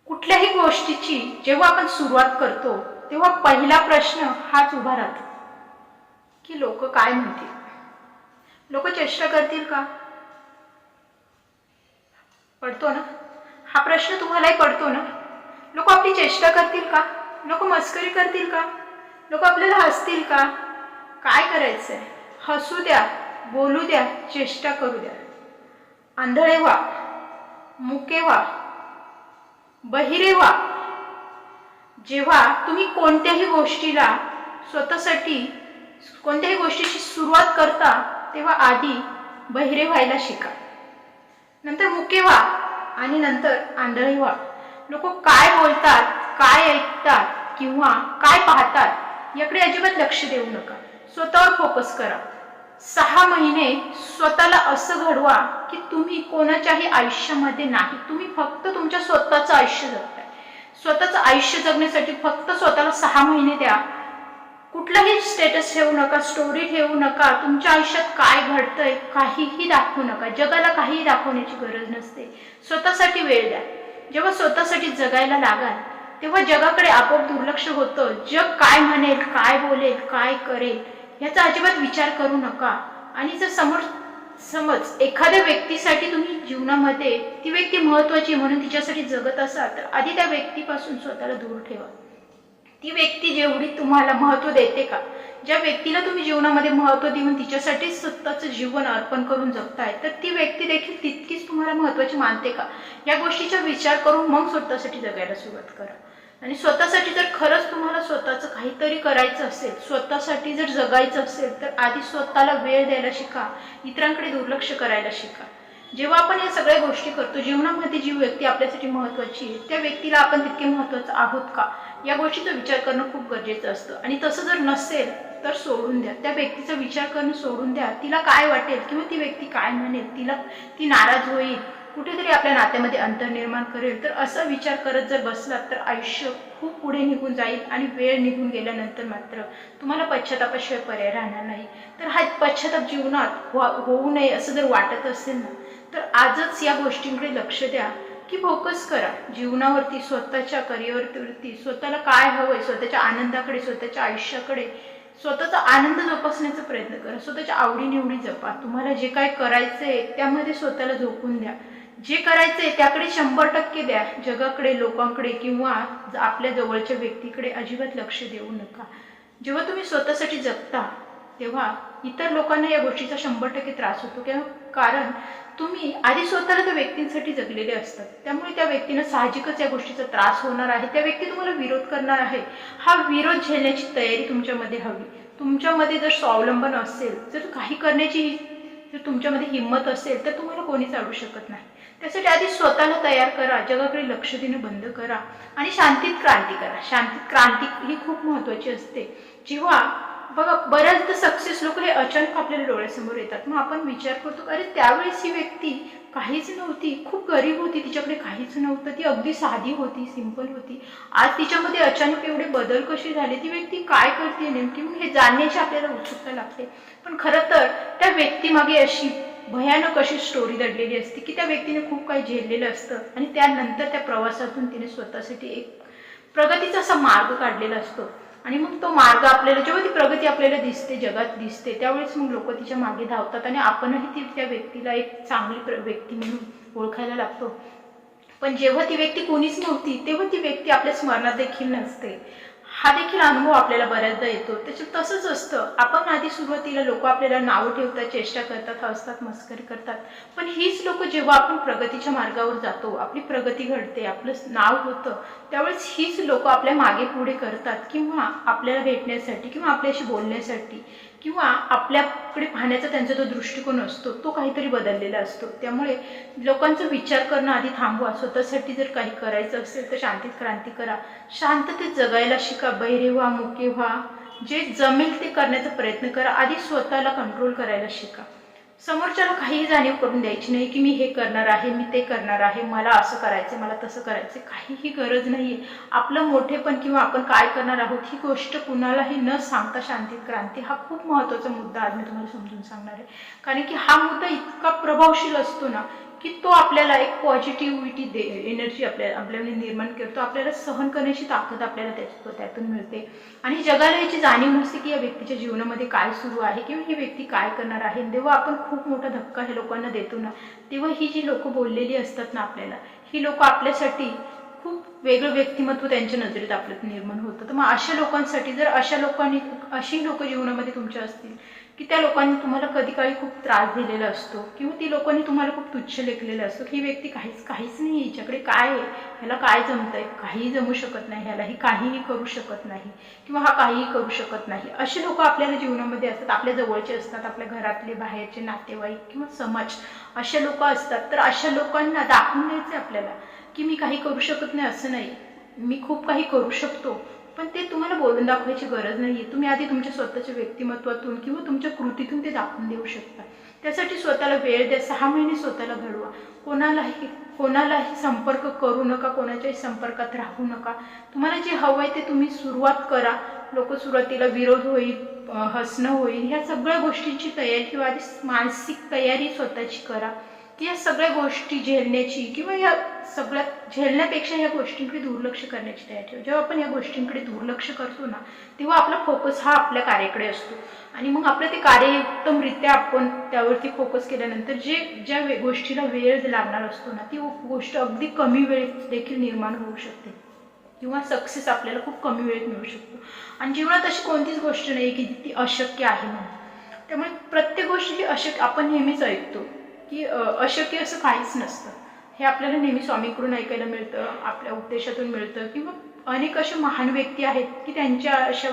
कुठल्याही गोष्टीची जेव्हा आपण सुरुवात करतो तेव्हा पहिला प्रश्न हाच उभा राहतो की लोक काय म्हणतील, लोक चेष्टा करतील का? पडतो ना हा प्रश्न, तुम्हालाही पडतो ना? लोक आपली चेष्टा करतील का? लोक मस्करी करतील का? लोक आपल्याला हसतील का? काय करायचंय? हसू द्या, बोलू द्या, चेष्टा करू द्या. आंधळे व्हा, मुके व्हा, बहिरे व्हा. जेव्हा तुम्ही कोणत्याही गोष्टीला स्वतःसाठी कोणत्याही गोष्टीची सुरुवात करता तेव्हा आधी बहिरे व्हायला शिका, नंतर मुके व्हा आणि नंतर आंधळे व्हा. लोक काय बोलतात, काय ऐकतात किंवा काय पाहतात याकडे अजिबात लक्ष देऊ नका. स्वतःवर फोकस करा. 6 महिने स्वतःला असं घडवा की तुम्ही कोणाच्याही आयुष्यामध्ये नाही, तुम्ही फक्त तुमच्या स्वतःचं आयुष्य जगताय. स्वतःचं आयुष्य जगण्यासाठी फक्त स्वतःला 6 महिने द्या. कुठलाही स्टेटस ठेवू नका, स्टोरी ठेवू नका. तुमच्या आयुष्यात काय घडतंय काहीही दाखवू नका. जगाला काहीही दाखवण्याची गरज नसते. स्वतःसाठी वेळ द्या. जेव्हा स्वतःसाठी जगायला लागाल तेव्हा जगाकडे आपोआप दुर्लक्ष होतं. जग काय म्हणेल, काय बोलेल, काय करेल याचा अजिबात विचार करू नका. आणि जर समज एखाद्या व्यक्तीसाठी तुम्ही जीवनामध्ये ती व्यक्ती महत्वाची म्हणून तिच्यासाठी जगत असाल तर आधी त्या व्यक्तीपासून स्वतःला दूर ठेवा. ती व्यक्ती जेवढी तुम्हाला महत्व देते का, ज्या व्यक्तीला तुम्ही जीवनामध्ये महत्व देऊन तिच्यासाठी स्वतःचं जीवन अर्पण करून जगताय तर ती व्यक्ती देखील तितकीच तुम्हाला महत्वाची मानते का, या गोष्टीचा विचार करून मग स्वतःसाठी जगायला सुरुवात करा. आणि स्वतःसाठी जर खरंच तुम्हाला स्वतःचं काहीतरी करायचं असेल, स्वतःसाठी जर जगायचं असेल तर आधी स्वतःला वेळ द्यायला शिका, इतरांकडे दुर्लक्ष करायला शिका. जेव्हा आपण या सगळ्या गोष्टी करतो, जीवनामध्ये जी व्यक्ती आपल्यासाठी महत्वाची आहे त्या व्यक्तीला आपण तितके महत्वाचं आहोत का या गोष्टीचा विचार करणं खूप गरजेचं असतं. आणि तसं जर नसेल तर सोडून द्या. त्या व्यक्तीचा विचार करणं सोडून द्या. तिला काय वाटेल किंवा ती व्यक्ती काय म्हणेल, ती नाराज होईल, कुठेतरी आपल्या नात्यामध्ये अंतर निर्माण करेल, तर असा विचार करत जर बसलात तर आयुष्य खूप पुढे निघून जाईल. आणि वेळ निघून गेल्यानंतर मात्र तुम्हाला पश्चातापाशिवाय पर्याय राहणार नाही. तर हा पश्चाताप जीवनात होऊ नये असं जर वाटत असेल ना तर आजच या गोष्टींकडे लक्ष द्या की फोकस करा जीवनावरती, स्वतःच्या करिअरवरती. स्वतःला काय हवंय, स्वतःच्या आनंदाकडे, स्वतःच्या आयुष्याकडे, स्वतःचा आनंद जोपासण्याचा प्रयत्न करा. स्वतःच्या आवडीनिवडी जपा. तुम्हाला जे काय करायचंय त्यामध्ये स्वतःला झोकून द्या. जे करायचंय त्याकडे 100% द्या. जगाकडे, लोकांकडे किंवा आपल्या जवळच्या व्यक्तीकडे अजिबात लक्ष देऊ नका. जेव्हा तुम्ही स्वतःसाठी जगता तेव्हा इतर लोकांना या गोष्टीचा 100% त्रास होतो. कारण तुम्ही आधी स्वतःला त्या व्यक्तींसाठी जगलेले असतात. त्यामुळे त्या व्यक्तींना साहजिकच या गोष्टीचा त्रास होणार आहे. त्या व्यक्ती तुम्हाला विरोध करणार आहे. हा विरोध झेलण्याची तयारी तुमच्यामध्ये हवी. तुमच्यामध्ये जर स्वावलंबन असेल, जर काही करण्याची जर तुमच्यामध्ये हिंमत असेल तर तुम्हाला कोणीच अडवू शकत नाही. त्यासाठी आधी स्वतःला तयार करा. जगाकडे लक्ष देणं बंद करा आणि शांतीत क्रांती करा. शांतीत क्रांती ही खूप महत्वाची असते. जेव्हा बघा बऱ्याचदा सक्सेस लोक हे अचानक आपल्याला डोळ्यासमोर येतात. मग आपण विचार करतो अरे त्यावेळेस ही व्यक्ती काहीच नव्हती, खूप गरीब होती, तिच्याकडे काहीच नव्हतं, ती अगदी साधी होती, सिंपल होती. आज तिच्यामध्ये अचानक एवढे बदल कसे झाले, ती व्यक्ती काय करते नेमकी, हे जाणण्याची आपल्याला उत्सुकता लागते. पण खरं तर त्या व्यक्तीमागे अशी भयानक अशी स्टोरी दडलेली असते की त्या व्यक्तीने खूप काही झेललेलं असतं आणि त्यानंतर त्या प्रवासातून तिने स्वतःसाठी एक प्रगतीचा असा मार्ग काढलेला असतो. आणि मग तो मार्ग आपल्याला, जेव्हा ती प्रगती आपल्याला दिसते, जगात दिसते, त्यावेळेस मग लोक तिच्या मागे धावतात आणि आपणही त्या व्यक्तीला एक चांगली व्यक्ती म्हणून ओळखायला लागतो. पण जेव्हा ती व्यक्ती कोणीच नव्हती तेव्हा ती व्यक्ती आपल्या स्मरणात देखील नसते. हा देखील अनुभव आपल्याला बऱ्याचदा येतो. त्याच्यात तसंच असतं. आपण आधी सुरुवातीला लोक आपल्याला नावं ठेवतात, चेष्टा करतात, हसतात, मस्करी करतात. पण हीच लोक जेव्हा आपण प्रगतीच्या मार्गावर जातो, आपली प्रगती घडते, आपलं नाव होतं, त्यावेळेस हीच लोक आपल्या मागे पुढे करतात किंवा आपल्याला भेटण्यासाठी किंवा आपल्याशी बोलण्यासाठी किंवा आपल्याकडे पाहण्याचा त्यांचा जो दृष्टिकोन असतो तो काहीतरी बदललेला असतो. त्यामुळे लोकांचा विचार करणं आधी थांबवा. स्वतःसाठी जर काही करायचं असेल तर शांतीत क्रांती करा. शांततेत जगायला शिका. बहिरे व्हा, मुके व्हा, जे जमेल ते करण्याचा प्रयत्न करा. आधी स्वतःला कंट्रोल करायला शिका. समोरच्याला काहीही जाणीव करून द्यायची नाही की मी हे करणार आहे, मी ते करणार आहे, मला असं करायचं, मला तसं करायचं, काहीही गरज नाहीये. आपलं मोठेपण किंवा आपण काय करणार आहोत ही गोष्ट कुणालाही न सांगता शांतीत क्रांती हा खूप महत्त्वाचा मुद्दा आज मी तुम्हाला समजून सांगणार आहे. कारण की हा मुद्दा इतका प्रभावशील असतो ना की तो आपल्याला एक पॉझिटिव्हिटी एनर्जी आपल्याला निर्माण करतो, आपल्याला सहन करण्याची ताकद आपल्याला त्यातून मिळते. आणि जगाला याची जाणीव नसते की या व्यक्तीच्या जीवनामध्ये काय सुरू आहे किंवा ही व्यक्ती काय करणार आहे. जेव्हा आपण खूप मोठा धक्का हे लोकांना देतो ना, तेव्हा ही जी लोक बोललेली असतात ना आपल्याला, ही लोक आपल्यासाठी खूप वेगळं व्यक्तिमत्व त्यांच्या नजरेत आपल्यात निर्माण होतं. तर मग अशा लोकांसाठी, जर अशी लोक जीवनामध्ये तुमच्या असतील की त्या लोकांनी तुम्हाला कधी काही खूप त्रास दिलेला असतो किंवा ती लोकांनी तुम्हाला खूप तुच्छ लेखलेलं असतं की ही व्यक्ती काहीच नाही, हिच्याकडे काय आहे, ह्याला काय जमतंय, काहीही जमू शकत नाही, ह्याला ही काहीही करू शकत नाही किंवा हा काहीही करू शकत नाही, असे लोक आपल्याला जीवनामध्ये असतात. आपल्या जवळचे असतात, आपल्या घरातले, बाहेरचे, नातेवाईक किंवा समाज, असे लोक असतात. तर अशा लोकांना दाखवून द्यायचं आपल्याला की मी काही करू शकत नाही असं नाही, मी खूप काही करू शकतो. पण ते तुम्हाला बोलून दाखवायची गरज नाहीये. तुम्ही आधी तुमच्या स्वतःच्या व्यक्तिमत्वातून किंवा तुमच्या कृतीतून ते दाखवून देऊ शकता. त्यासाठी स्वतःला वेळ द्या, 6 महिने स्वतःला घडवा. कोणालाही संपर्क करू नका, कोणाच्याही संपर्कात राहू नका. तुम्हाला जे हवंय ते तुम्ही सुरुवात करा. लोक सुरुवातीला विरोध होईल, हसणं होईल, ह्या सगळ्या गोष्टींची तयारी किंवा आधी मानसिक तयारी स्वतःची करा की या सगळ्या गोष्टी झेलण्याची किंवा या सगळ्या झेलण्यापेक्षा या गोष्टींकडे दुर्लक्ष करण्याची तयारी ठेवा. जेव्हा आपण या गोष्टींकडे दुर्लक्ष करतो ना, तेव्हा आपला फोकस हा आपल्या कार्याकडे असतो आणि मग आपलं ते कार्य उत्तमरित्या आपण त्यावरती फोकस केल्यानंतर ज्या गोष्टीला वेळ लागणार असतो ना, ती गोष्ट अगदी कमी वेळेत देखील निर्माण होऊ शकते किंवा सक्सेस आपल्याला खूप कमी वेळेत मिळू शकतो. आणि जीवनात अशी कोणतीच गोष्ट नाही की ती अशक्य आहे म्हणून. त्यामुळे प्रत्येक गोष्ट ही अशक्य, आपण नेहमीच ऐकतो की अशक्य असं काहीच नसतं. हे आपल्याला नेहमी स्वामीकडून ऐकायला मिळतं, आपल्या उपदेशातून मिळतं किंवा अनेक अशा महान व्यक्ती आहेत की त्यांच्या अशा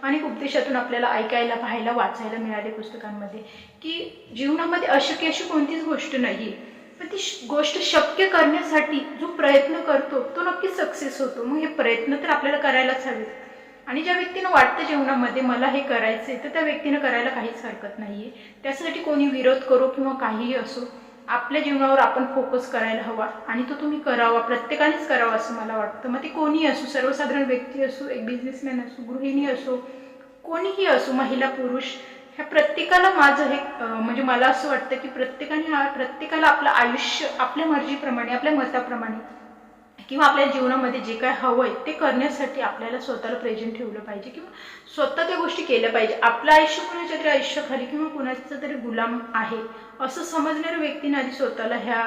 अनेक उपदेशातून आपल्याला ऐकायला, पाहायला, वाचायला मिळाले पुस्तकांमध्ये की जीवनामध्ये अशक्य अशी कोणतीच गोष्ट नाही. पण ती गोष्ट शक्य करण्यासाठी जो प्रयत्न करतो तो नक्कीच सक्सेस होतो. मग हे प्रयत्न तर आपल्याला करायलाच हवेत. आणि ज्या व्यक्तीनं वाटतं जीवनामध्ये मला हे करायचंय, तर त्या व्यक्तीनं करायला काहीच हरकत नाहीये. त्यासाठी कोणी विरोध करो किंवा काहीही असो, आपल्या जीवनावर आपण फोकस करायला हवा आणि तो तुम्ही करावा, प्रत्येकानेच करावा असं मला वाटतं. मग ते कोणीही असो, सर्वसाधारण व्यक्ती असो, एक बिझनेसमॅन असो, गृहिणी असो, कोणीही असो, महिला, पुरुष, ह्या प्रत्येकाला माझं हे म्हणजे मला असं वाटतं की प्रत्येकाला आपलं आयुष्य आपल्या मर्जीप्रमाणे, आपल्या मताप्रमाणे किंवा आपल्या जीवनामध्ये जे काय हवंय ते करण्यासाठी आपल्याला स्वतःला प्रेझेंट ठेवलं पाहिजे किंवा स्वतः त्या गोष्टी केल्या पाहिजे. आपलं आयुष्य कुणाच्या तरी आयुष्याखाली किंवा कुणाचा तरी गुलाम आहे असं समजणाऱ्या व्यक्तीने आधी स्वतःला ह्या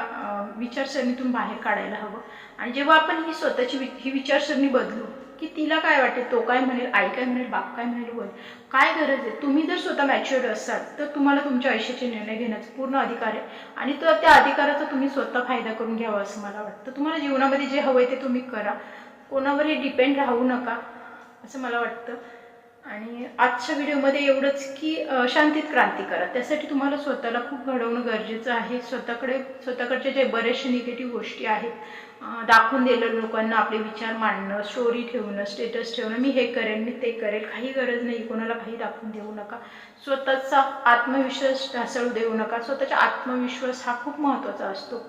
विचारसरणीतून बाहेर काढायला हवं. आणि जेव्हा आपण ही विचारसरणी बदलू की तिला काय वाटेल, तो काय म्हणेल, आई काय म्हणेल, बाप काय म्हणेल, वय काय गरज आहे, तुम्ही जर स्वतः मॅच्युअर्ड असाल तर तुम्हाला तुमच्या आयुष्याचे निर्णय घेण्याचा पूर्ण अधिकार आहे आणि तर त्या अधिकाराचा तुम्ही स्वतः फायदा करून घ्यावा असं मला वाटतं. तुम्हाला जीवनामध्ये जे हवंय ते तुम्ही करा, कोणावरही डिपेंड राहू नका असं मला वाटतं. आणि आजच्या व्हिडिओमध्ये एवढंच की शांतीत क्रांती करा. त्यासाठी तुम्हाला स्वतःला खूप घडवणं गरजेचं आहे. स्वतःकडचे जे बरेचसे निगेटिव्ह गोष्टी आहेत, दाखवून दिलं लोकांना आपले विचार मांडणं, स्टोरी ठेवणं, स्टेटस ठेवणं, मी हे करेन, मी ते करेल, काही गरज नाही. कोणाला काही दाखवून देऊ नका. स्वतःचा आत्मविश्वास ढासळू देऊ नका. स्वतःचा आत्मविश्वास हा खूप महत्त्वाचा असतो.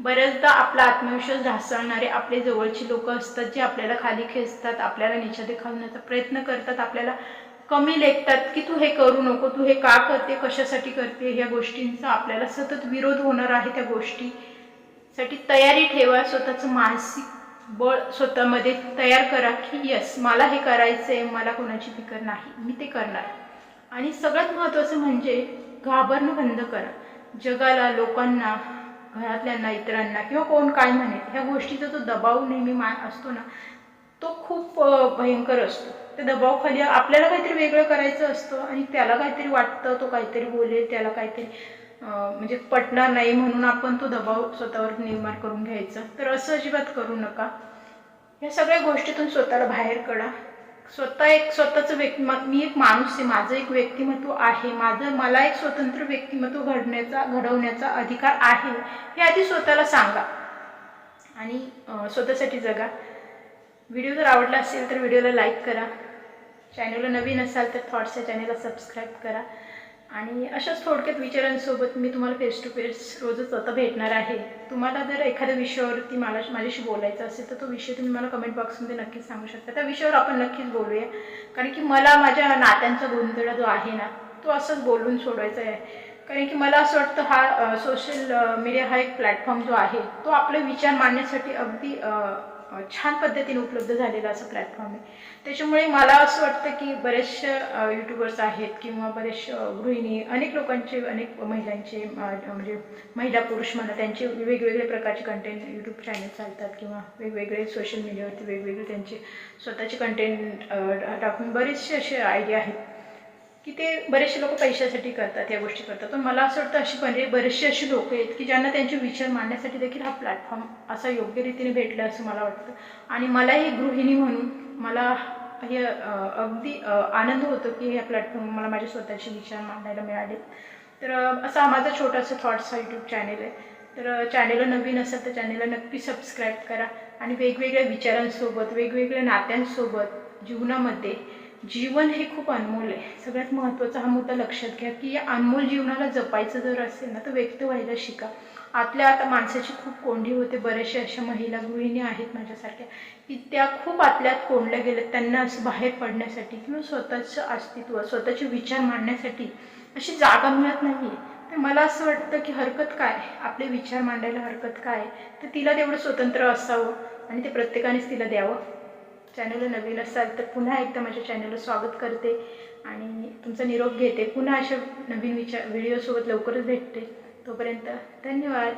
बऱ्याचदा आपला आत्मविश्वास ढासळणारे आपले जवळची लोक असतात, जे आपल्याला खाली खेचतात, आपल्याला नीचा दिखावण्याचा प्रयत्न करतात, आपल्याला कमी लेखतात की तू हे करू नको, तू हे का करते, कशासाठी करते. ह्या गोष्टींचा आपल्याला सतत विरोध होणार आहे. त्या गोष्टीसाठी तयारी ठेवा. स्वतःचं मानसिक बळ स्वतःमध्ये तयार करा की यस, मला हे करायचंय, मला कोणाची फिकर नाही, मी ते करणार. आणि सगळ्यात महत्त्वाचं म्हणजे घाबरणं बंद करा. जगाला, लोकांना, घरातल्यांना, इतरांना किंवा कोण काय म्हणेल ह्या गोष्टीचा जो दबाव नेहमी असतो ना, तो खूप भयंकर असतो. त्या दबावाखाली आपल्याला काहीतरी वेगळं करायचं असतं आणि त्याला काहीतरी वाटतं, तो काहीतरी बोलेल, त्याला काहीतरी म्हणजे पटणार नाही म्हणून आपण तो दबाव स्वतःवर निर्माण करून घ्यायचा. तर असं अजिबात करू नका. या सगळ्या गोष्टीतून स्वतःला बाहेर काढा. स्वतःचं मी एक माणूस आहे, माझं एक व्यक्तिमत्व आहे, मला एक स्वतंत्र व्यक्तिमत्व घडवण्याचा अधिकार आहे, हे आधी स्वतःला सांगा आणि स्वतःसाठी जगा. व्हिडिओ जर आवडला असेल तर व्हिडिओला लाईक करा. चॅनलला नवीन असाल तर थॉट्स या चॅनलला सबस्क्राईब करा. आणि अशाच थोडक्यात विचारांसोबत मी तुम्हाला फेस टू फेस रोजच आता भेटणार आहे. तुम्हाला जर एखाद्या विषयावरती माझ्याशी बोलायचं असेल तर तो विषय तुम्ही मला कमेंट बॉक्समध्ये नक्कीच सांगू शकता. त्या विषयावर आपण नक्कीच बोलूया. कारण की मला माझ्या नात्यांचा गोंधळ जो आहे ना, तो असंच बोलून सोडवायचा आहे. कारण की मला असं वाटतं हा सोशल मीडिया हा एक प्लॅटफॉर्म जो आहे तो आपले विचार मांडण्यासाठी अगदी छान पद्धतीने उपलब्ध झालेला असा प्लॅटफॉर्म आहे. त्याच्यामुळे मला असं वाटतं की बरेचसे यूट्यूबर्स आहेत किंवा बरेचसे गृहिणी, अनेक लोकांचे, अनेक महिलांचे म्हणजे महिला पुरुष म्हणा, त्यांचे वेगवेगळे प्रकारचे कंटेंट यूट्यूब चॅनल चालतात किंवा वेगवेगळे सोशल मीडियावरती वेगवेगळे त्यांचे स्वतःचे कंटेंट टाकून बरेचसे असे आयडिया आहेत की ते बरेचसे लोक पैशासाठी करतात, या गोष्टी करतात. पण मला असं वाटतं बरेचसे असे लोक आहेत की ज्यांना त्यांचे विचार मांडण्यासाठी देखील हा प्लॅटफॉर्म असा योग्य रीतीने भेटला असं मला वाटतं. आणि मलाही गृहिणी म्हणून मला हे अगदी आनंद होतो की ह्या प्लॅटफॉर्म मला माझे स्वतःचे विचार मांडायला मिळाले. तर असा माझा छोटासा थॉट्स हा यूट्यूब चॅनेल आहे. तर चॅनेलला नवीन असेल तर चॅनेलला नक्की सबस्क्राईब करा आणि वेगवेगळ्या विचारांसोबत, वेगवेगळ्या नात्यांसोबत जीवनामध्ये, जीवन हे खूप अनमोल आहे. सगळ्यात महत्त्वाचा हा मुद्दा लक्षात घ्या की या अनमोल जीवनाला जपायचं जर असेल ना तर व्यक्त व्हायला शिका. आता माणसाची खूप कोंडी होते. बऱ्याचशा अशा महिला गृहिणी आहेत माझ्यासारख्या की त्या खूप आतल्यात कोंडल्या गेल्यात. त्यांना असं बाहेर पडण्यासाठी किंवा स्वतःचं अस्तित्व, स्वतःचे विचार मांडण्यासाठी अशी जागा मिळत नाही. तर मला असं वाटतं की हरकत काय, आपले विचार मांडायला हरकत काय, तर तिला तेवढं स्वतंत्र असावं आणि ते प्रत्येकानेच तिला द्यावं. चॅनलला नवीन असाल तर पुन्हा एकदा माझ्या चॅनलला स्वागत करते आणि तुमचा निरोप घेते. पुन्हा अशा नवीन व्हिडिओसोबत लवकरच भेटते. तोपर्यंत धन्यवाद.